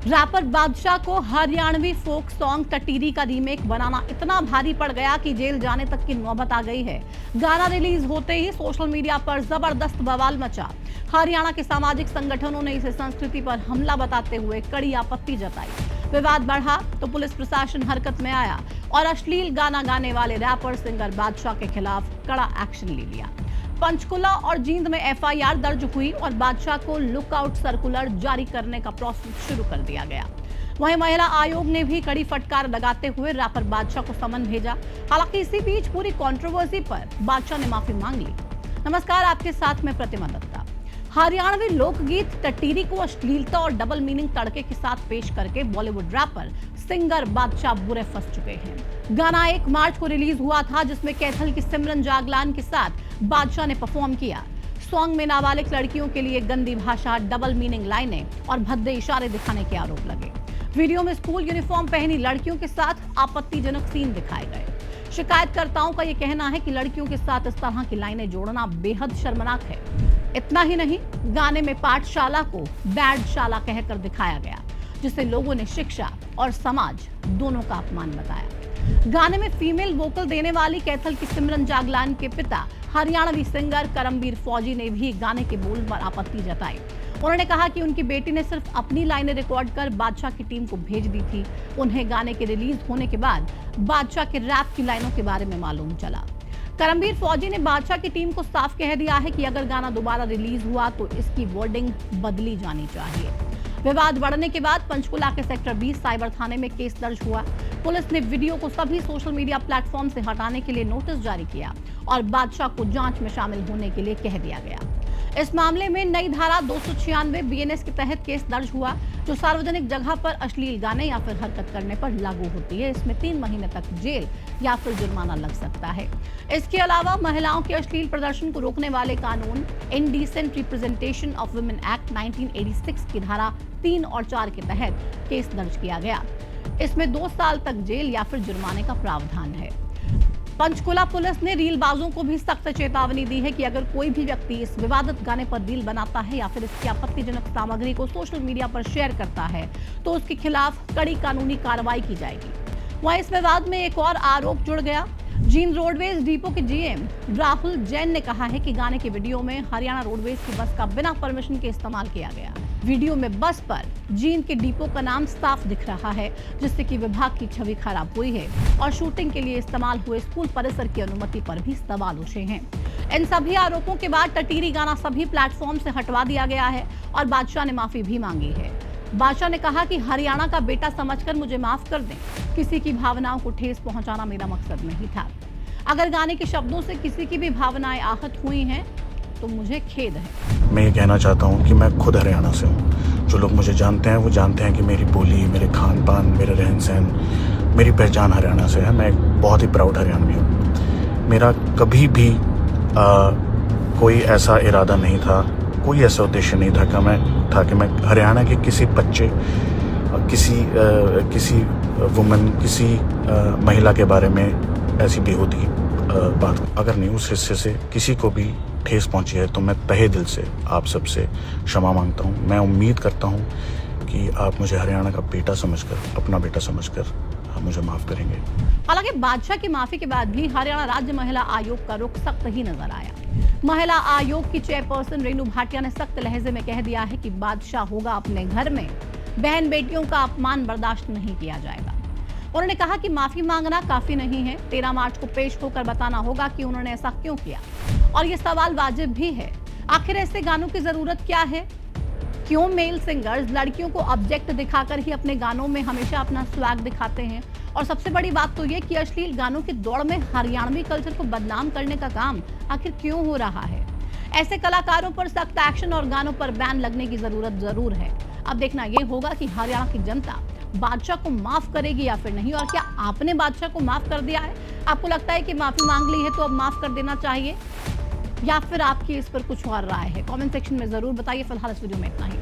Wrapper बादशाह को Haryanvi folk song Tatiri का रीमेक बनाना इतना भारी पड़ गया कि जेल जाने तक की नौबत आ गई है। गाना रिलीज होते ही सोशल मीडिया पर जबरदस्त बवाल मचा। हरियाणा के सामाजिक संगठनों ने इसे संस्कृति पर हमला बताते हुए कड़ी आपत्ति जताई। विवाद बढ़ा तो पुलिस प्रशासन हरकत में आया और अश्लील गाना गाने वाले रैपर सिंगर बादशाह के खिलाफ कड़ा एक्शन ले लिया। पंचकुला और जींद में एफआईआर दर्ज हुई और बादशाह को लुकआउट सर्कुलर जारी करने का प्रोसेस शुरू कर दिया गया। वहीं महिला आयोग ने भी कड़ी फटकार लगाते हुए रैपर बादशाह को समन भेजा। हालांकि इसी बीच पूरी कंट्रोवर्सी पर बादशाह ने माफी मांग ली। नमस्कार, आपके साथ में प्रतिमा दत्ता। हरियाणवी लोकगीत टटीरी को अश्लीलता और डबल मीनिंग तड़के के साथ पेश करके बॉलीवुड रैपर सिंगर बादशाह बुरे फंस चुके हैं। गाना 1 मार्च को रिलीज हुआ था, जिसमें कैथल की सिमरन जागलान के साथ बादशाह ने परफॉर्म किया। सॉन्ग में नाबालिग लड़कियों के लिए गंदी भाषा, डबल मीनिंग लाइनें और भद्दे इशारे दिखाने के आरोप लगे। वीडियो में स्कूल यूनिफॉर्म पहनी लड़कियों के साथ आपत्तिजनक सीन दिखाए गए। शिकायतकर्ताओं का यह कहना है कि लड़कियों के साथ इस तरह की लाइनें जोड़ना बेहद शर्मनाक है। इतना ही नहीं, गाने में पाठशाला को बैडशाला कहकर दिखाया गया, जिसे लोगों ने शिक्षा और समाज दोनों का अपमान बताया। गाने में फीमेल वोकल देने वाली कैथल की सिमरन जागलान के पिता हरियाणवी सिंगर करमबीर फौजी ने भी गाने के बोल पर आपत्ति जताई। उन्होंने कहा कि उनकी बेटी ने सिर्फ अपनी लाइनें रिकॉर्ड कर बादशाह की टीम को भेज दी थी। उन्हें गाने के रिलीज होने के बाद बादशाह के रैप की लाइनों के बारे में मालूम चला। करमबीर फौजी ने बादशाह की टीम को साफ कह दिया है कि अगर गाना दोबारा रिलीज हुआ तो इसकी वर्डिंग बदली जानी चाहिए। विवाद बढ़ने के बाद पंचकुला के सेक्टर 20 साइबर थाने में केस दर्ज हुआ। पुलिस ने वीडियो को सभी सोशल मीडिया प्लेटफॉर्म से हटाने के लिए नोटिस जारी किया और बादशाह को जांच में शामिल होने के लिए कह दिया गया। इस मामले में नई धारा 296 बीएनएस के तहत केस दर्ज हुआ, जो सार्वजनिक जगह पर अश्लील गाने या फिर हरकत करने पर लागू होती है। इसमें 3 महीने तक जेल या फिर जुर्माना लग सकता है। इसके अलावा महिलाओं के अश्लील प्रदर्शन को रोकने वाले कानून indecent representation of women act 1986 की धारा 3 और 4 के तहत केस दर्ज किया गया। इसमें 2 साल तक जेल या फिर जुर्माने का प्रावधान है। पंचकुला पुलिस ने रीलबाजों को भी सख्त चेतावनी दी है कि अगर कोई भी व्यक्ति इस विवादित गाने पर रील बनाता है या फिर इसकी आपत्तिजनक सामग्री को सोशल मीडिया पर शेयर करता है तो उसके खिलाफ कड़ी कानूनी कार्रवाई की जाएगी। वहीं इस विवाद में एक और आरोप जुड़ गया। जींद रोडवेज डिपो के जीएम राहुल जैन ने कहा है कि गाने के वीडियो में हरियाणा रोडवेज की बस का बिना परमिशन के इस्तेमाल किया गया। वीडियो में बस पर जींद के डिपो का नाम साफ दिख रहा है, जिससे कि विभाग की छवि खराब हुई है और शूटिंग के लिए इस्तेमाल हुए स्कूल परिसर की अनुमति पर भी सवाल उठे हैं। इन सभी आरोपों के बाद टटीरी गाना सभी प्लेटफॉर्म से हटवा दिया गया है और बादशाह ने माफी भी मांगी है। बादशाह ने कहा कि हरियाणा का बेटा समझकर मुझे माफ कर दें। किसी की भावनाओं को ठेस पहुंचाना मेरा मकसद नहीं था। अगर गाने के शब्दों से किसी की भी भावनाएं आहत हुई हैं तो मुझे खेद है। मैं ये कहना चाहता हूँ कि मैं खुद हरियाणा से हूँ। जो लोग मुझे जानते हैं वो जानते हैं कि मेरी बोली, मेरे खान पान, मेरे रहन सहन, मेरी पहचान हरियाणा से है। मैं एक बहुत ही प्राउड हरियाणवी हूँ। मेरा कभी भी कोई ऐसा इरादा नहीं था, कोई ऐसा उद्देश्य नहीं था कि मैं हरियाणा के किसी बच्चे, किसी वुमन, किसी महिला के बारे में ऐसी बेहूदी बात। अगर न्यूज़ हिस्से से किसी को भी ठेस पहुंची है तो मैं तहे दिल से आप सबसे क्षमा मांगता हूं। मैं उम्मीद करता हूं कि आप मुझे हरियाणा का बेटा समझकर, अपना बेटा समझकर मुझे माफ करेंगे। हालांकि बादशाह की माफी के बाद भी हरियाणा राज्य महिला आयोग का रुख सख्त ही नजर आया। महिला आयोग की चेयरपर्सन रेणु भाटिया ने सख्त लहजे में कह दिया है कि बादशाह होगा अपने घर में, बहन बेटियों का अपमान बर्दाश्त नहीं किया जाएगा। उन्होंने कहा कि माफी मांगना काफी नहीं है, 13 मार्च को पेश होकर बताना होगा कि उन्होंने ऐसा क्यों किया। और ये सवाल वाजिब भी है, आखिर ऐसे गानों की जरूरत क्या है? क्यों मेल सिंगर्स लड़कियों को ऑब्जेक्ट दिखाकर ही अपने गानों में हमेशा अपना स्वैग दिखाते हैं? और सबसे बड़ी बात तो ये कि अश्लील गानों की दौड़ में हरियाणवी कल्चर को बदनाम करने का काम आखिर क्यों हो रहा है? ऐसे कलाकारों पर सख्त एक्शन और गानों पर बैन लगने की जरूरत जरूर है। अब देखना ये होगा कि हरियाणा की जनता बादशाह को माफ करेगी या फिर नहीं। और क्या आपने बादशाह को माफ कर दिया है? आपको लगता है कि माफी मांग ली है तो अब माफ कर देना चाहिए, या फिर आपकी इस पर कुछ और राय है? कमेंट सेक्शन में जरूर बताइए। फिलहाल इस वीडियो में इतना ही।